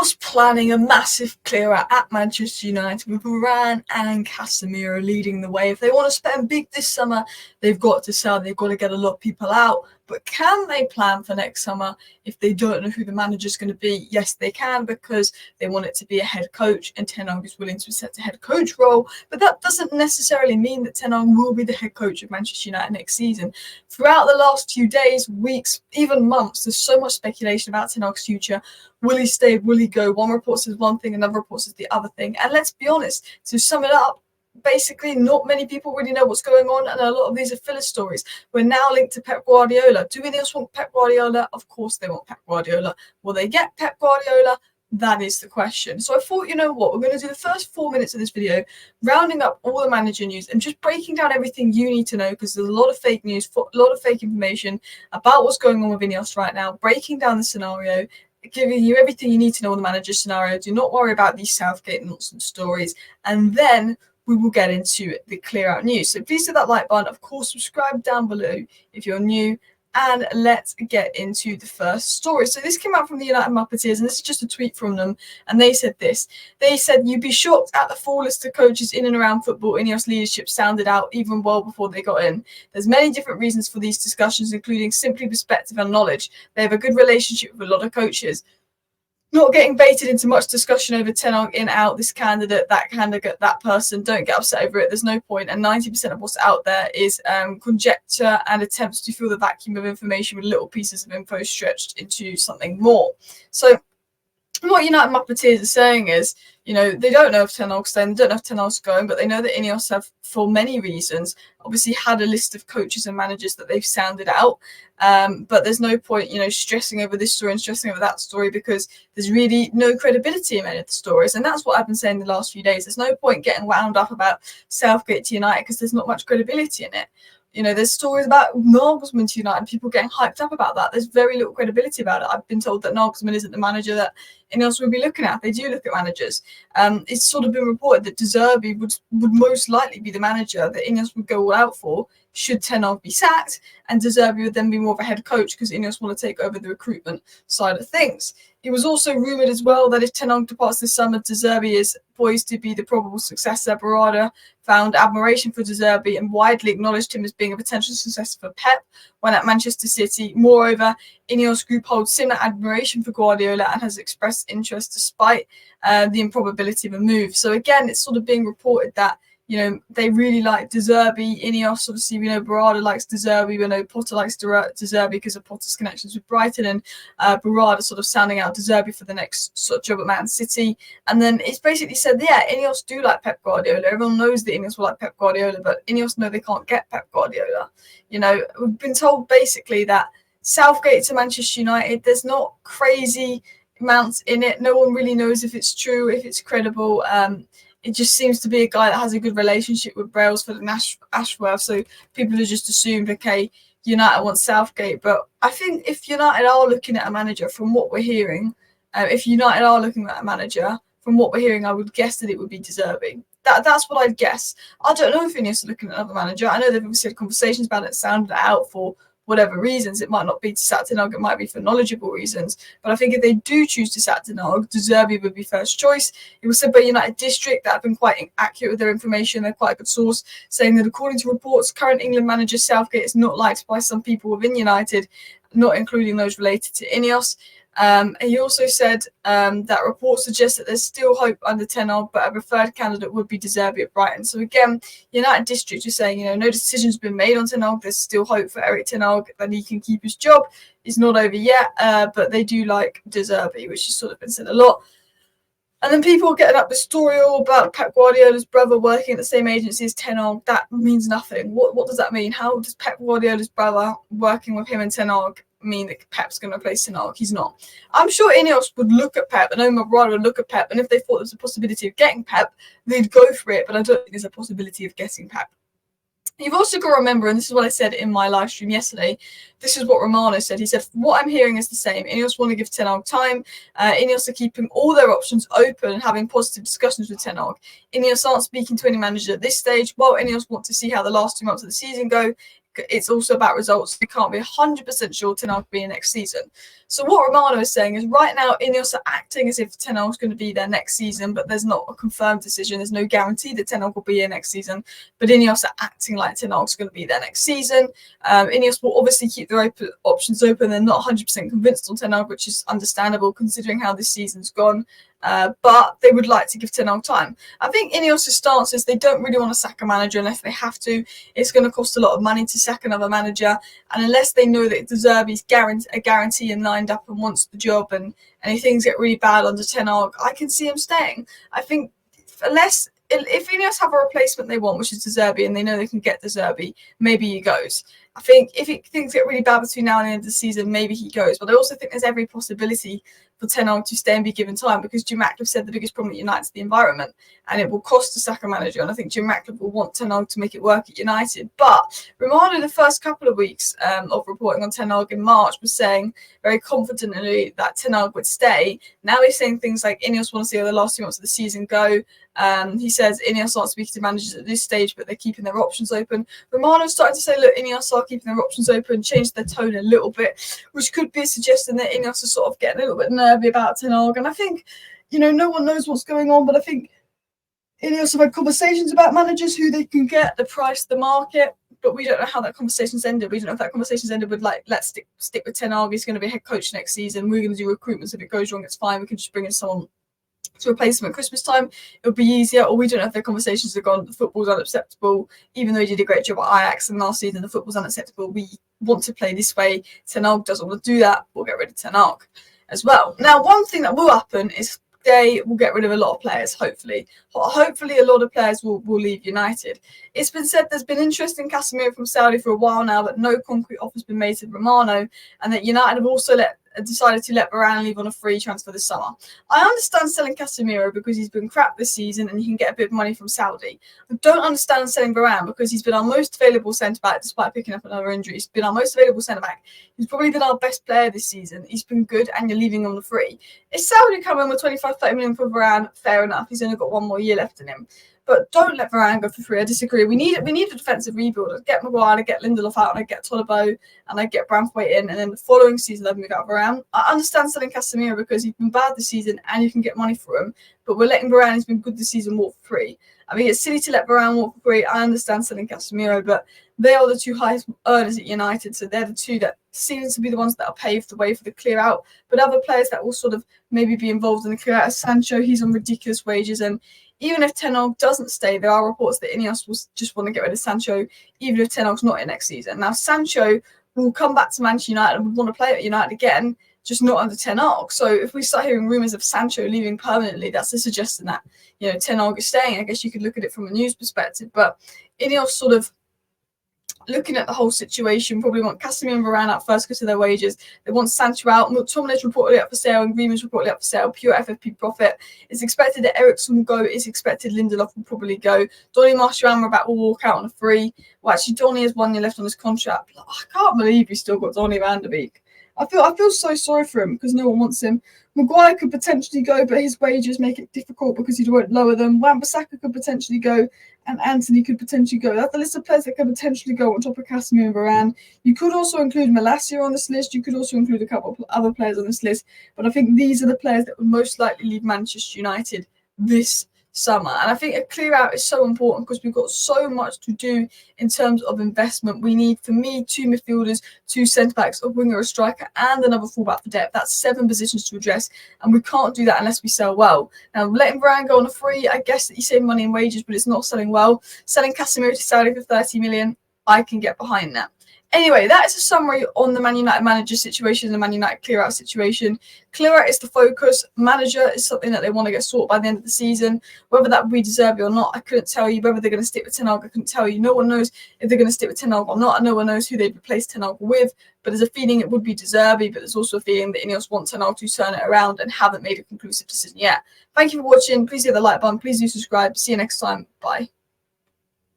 INEOS planning a massive clear out at Manchester United with Varane and Casemiro leading the way. If they want to spend big this summer, they've got to sell. They've got to get a lot of people out. But can they plan for next summer if they don't know who the manager's going to be? Yes, they can, because they want it to be a head coach, and Ten Hag is willing to accept a head coach role. But that doesn't necessarily mean that Ten Hag will be the head coach of Manchester United next season. Throughout the last few days, weeks, even months, there's so much speculation about Ten Hag's future. Will he stay? Will he go? One report says one thing, another report says the other thing. And let's be honest, to sum it up, basically not many people really know what's going on, and a lot of these are filler stories. We're now linked to Pep Guardiola. Do INEOS want Pep Guardiola? Of course they want Pep Guardiola. Will they get Pep Guardiola? That is the question. So I thought, you know what, we're going to do the first 4 minutes of this video rounding up all the manager news and just breaking down everything you need to know, because there's a lot of fake news, a lot of fake information about what's going on with INEOS right now, breaking down the scenario, giving you everything you need to know on the manager scenario. Do not worry about these Southgate nonsense stories. And then we will get into the clear out news. So please hit that like button. Of course, subscribe down below if you're new. And let's get into the first story. So this came out from the United Muppeteers, and this is just a tweet from them. And they said this. They said, "You'd be shocked at the full list of coaches in and around football INEOS leadership sounded out even well before they got in. There's many different reasons for these discussions, including simply perspective and knowledge. They have a good relationship with a lot of coaches. Not getting baited into much discussion over Ten Hag in, out, this candidate, that person. Don't get upset over it. There's no point. And 90% of what's out there is conjecture and attempts to fill the vacuum of information with little pieces of info stretched into something more." So what United Muppeteers are saying is, you know, they don't know if Ten Hag's staying, they don't know if Ten Hag's going, but they know that INEOS have, for many reasons, obviously had a list of coaches and managers that they've sounded out. But there's no point, you know, stressing over this story and stressing over that story, because there's really no credibility in many of the stories. And that's what I've been saying the last few days. There's no point getting wound up about Southgate to United, because there's not much credibility in it. You know, there's stories about Nagelsmann to United, people getting hyped up about that. There's very little credibility about it. I've been told that Nagelsmann isn't the manager that INEOS would be looking at. They do look at managers. It's sort of been reported that Zerbi would most likely be the manager that INEOS would go all out for should Ten Hag be sacked, and Zerbi would then be more of a head coach, because INEOS want to take over the recruitment side of things. It was also rumoured as well that if Ten Hag departs this summer, Zerbi is poised to be the probable successor. Berrada found admiration for Zerbi and widely acknowledged him as being a potential successor for Pep when at Manchester City. Moreover, INEOS Group holds similar admiration for Guardiola and has expressed interest despite the improbability of a move. So again, it's sort of being reported that, you know, they really like Zerbi. INEOS, obviously, we know Berrada likes Zerbi. We know Potter likes Zerbi because of Potter's connections with Brighton, and Berrada sort of sounding out Zerbi for the next sort of job at Man City. And then it's basically said, yeah, INEOS do like Pep Guardiola. Everyone knows that INEOS will like Pep Guardiola, but INEOS know they can't get Pep Guardiola. You know, we've been told basically that Southgate to Manchester United, there's not crazy amounts in it. No one really knows if it's true, if it's credible. It just seems to be a guy that has a good relationship with Brailsford and Ashworth. So people have just assumed, okay, United wants Southgate. But I think if United are looking at a manager, from what we're hearing, I would guess that it would be Zerbi. That's what I'd guess. I don't know if INEOS are looking at another manager. I know they've obviously had conversations about it, sounded it out for whatever reasons. It might not be to sack Ten Hag, it might be for knowledgeable reasons. But I think if they do choose to sack Ten Hag, Zerbi would be first choice. It was said by United District that have been quite accurate with their information. They're quite a good source, saying that according to reports, current England manager Southgate is not liked by some people within United, not including those related to INEOS. He also said that reports suggest that there's still hope under Ten Hag, but a preferred candidate would be Zerbi at Brighton. So again, United District is saying, you know, no decision's been made on Ten Hag. There's still hope for Eric Ten Hag that he can keep his job. It's not over yet, but they do like Zerbi, which has sort of been said a lot. And then people are getting up the story all about Pep Guardiola's brother working at the same agency as Ten Hag. That means nothing. What does that mean? How does Pep Guardiola's brother working with him and Ten Hag mean that Pep's going to replace Ten Hag? He's not. I'm sure INEOS would look at Pep, and Omar Berrada would look at Pep, and if they thought there was a possibility of getting Pep, they'd go for it, but I don't think there's a possibility of getting Pep. You've also got to remember, and this is what I said in my live stream yesterday, this is what Romano said. He said, what I'm hearing is the same. INEOS want to give Ten Hag time. INEOS are keeping all their options open and having positive discussions with Ten Hag. INEOS aren't speaking to any manager at this stage. While INEOS want to see how the last 2 months of the season go, it's also about results. You can't be 100% sure Ten Hag will be in next season. So what Romano is saying is right now INEOS are acting as if Ten Hag is going to be there next season, but there's not a confirmed decision. There's no guarantee that Ten Hag will be here next season, but INEOS are acting like Ten Hag is going to be there next season. INEOS will obviously keep their options open. They're not 100% convinced on Ten Hag, which is understandable considering how this season's gone. But they would like to give Ten Hag time. I think INEOS' stance is they don't really want to sack a manager unless they have to. It's going to cost a lot of money to sack another manager, and unless they know that Zerbi's a guarantee and lined up and wants the job, and if things get really bad under Ten Hag, I can see him staying. I think if INEOS have a replacement they want, which is Zerbi, and they know they can get Zerbi, maybe he goes. I think if things get really bad between now and the end of the season, maybe he goes. But I also think there's every possibility for Ten Hag to stay and be given time, because Jim Ratcliffe said the biggest problem at United is the environment, and it will cost to sack a manager. And I think Jim Ratcliffe will want Ten Hag to make it work at United. But Romano, the first couple of weeks of reporting on Ten Hag in March, was saying very confidently that Ten Hag would stay. Now he's saying things like INEOS want to see how the last 2 months of the season go. He says INEOS aren't speaking to managers at this stage, but they're keeping their options open. Romano's starting to say, look, INEOS are keeping their options open, change their tone a little bit, which could be suggesting that INEOS are sort of getting a little bit nervy about Ten Hag. And I think, no one knows what's going on, but I think INEOS have had conversations about managers, who they can get, the price, the market, but we don't know how that conversation's ended. We don't know if that conversation's ended with let's stick with Ten Hag. He's going to be head coach next season. We're going to do recruitments. If it goes wrong, it's fine. We can just bring in someone to replace him at Christmas time. It'll be easier. Or we don't know if their conversations have gone, the football's unacceptable, even though he did a great job at Ajax and last season, the football's unacceptable. We want to play this way. Ten Hag doesn't want to do that. We'll get rid of Ten Hag as well. Now, one thing that will happen is they will get rid of a lot of players, hopefully. Hopefully a lot of players will leave United. It's been said there's been interest in Casemiro from Saudi for a while now, but no concrete offer's been made to Romano, and that United have also decided to let Berrada leave on a free transfer this summer. I understand selling Casemiro because he's been crap this season and you can get a bit of money from Saudi. I don't understand selling Berrada because he's been our most available centre-back despite picking up another injury. He's been our most available centre-back. He's probably been our best player this season. He's been good and you're leaving on the free. If Saudi come in with 25-30 million for Berrada, fair enough. He's only got 1 more year left in him. But don't let Varane go for free. I disagree. We need a defensive rebuild. I'd get Maguire, I'd get Lindelof out, and I'd get Tolibo, and I'd get Branthwaite in. And then the following season, I'd move out Varane. I understand selling Casemiro because he's been bad this season and you can get money for him. But we're letting Varane, who's been good this season, walk for free. I mean, it's silly to let Varane walk for free. I understand selling Casemiro, but they are the two highest earners at United. So they're the two that seem to be the ones that are paved the way for the clear out. But other players that will sort of maybe be involved in the clear out, Sancho, he's on ridiculous wages. And even if Ten Hag doesn't stay, there are reports that INEOS will just want to get rid of Sancho, even if Ten Hag's not in next season. Now, Sancho will come back to Manchester United and would want to play at United again, just not under Ten Hag. So if we start hearing rumours of Sancho leaving permanently, that's a suggestion that, Ten Hag is staying. I guess you could look at it from a news perspective. But INEOS sort of looking at the whole situation, probably want Casemiro and Varane out first because of their wages. They want Sancho out. McTominay's reportedly up for sale and Griezmann's reportedly up for sale. Pure FFP profit. It's expected that Eriksen will go. It's expected Lindelof will probably go. Donny Martial Amrabat will walk out on a free. Well, actually, Donny has 1 year left on his contract. I can't believe he's still got Donny van de Beek. I feel so sorry for him because no one wants him. Maguire could potentially go, but his wages make it difficult because he won't lower them. Wan-Bissaka could potentially go, and Anthony could potentially go. That's the list of players that could potentially go on top of Casemiro and Varane. You could also include Malacia on this list. You could also include a couple of other players on this list. But I think these are the players that would most likely leave Manchester United this summer. And I think a clear out is so important because we've got so much to do in terms of investment. We need, for me, 2 midfielders, 2 centre-backs, a winger, a striker, and another full-back for depth. That's 7 positions to address, and we can't do that unless we sell well. Now, letting Varane go on a free, I guess that you save money in wages, but it's not selling well. Selling Casemiro to Saudi for 30 million, I can get behind that. Anyway, that is a summary on the Man United manager situation and the Man United clear-out situation. Clear-out is the focus. Manager is something that they want to get sorted by the end of the season. Whether that would be Zerbi or not, I couldn't tell you. Whether they're going to stick with Ten Hag, I couldn't tell you. No one knows if they're going to stick with Ten Hag or not, and no one knows who they'd replace Ten Hag with. But there's a feeling it would be Zerbi, but there's also a feeling that INEOS want Ten Hag to turn it around and haven't made a conclusive decision yet. Thank you for watching. Please hit the like button. Please do subscribe. See you next time. Bye.